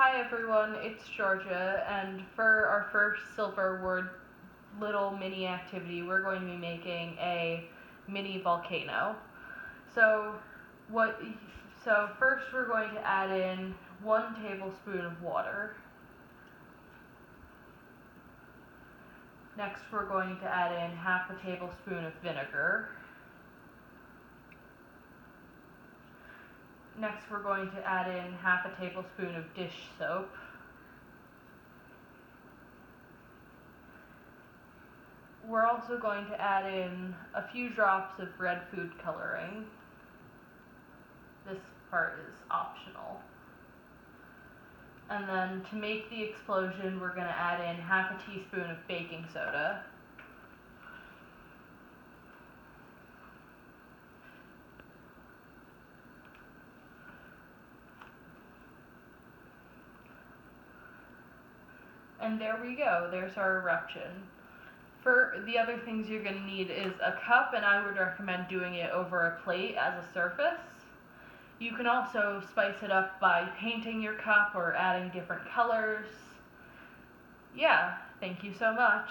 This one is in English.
Hi everyone, it's Georgia, and for our first silver word little mini activity, we're going to be making a mini volcano. So what so first we're going to add in 1 tablespoon of water. Next we're going to add in half a tablespoon of vinegar. Next we're going to add in half a tablespoon of dish soap. We're also going to add in a few drops of red food coloring. This part is optional. And then to make the explosion, we're going to add in half a teaspoon of baking soda. And there we go, there's our eruption. For the other things you're going to need is a cup, and I would recommend doing it over a plate as a surface. You can also spice it up by painting your cup or adding different colors. Yeah, thank you so much.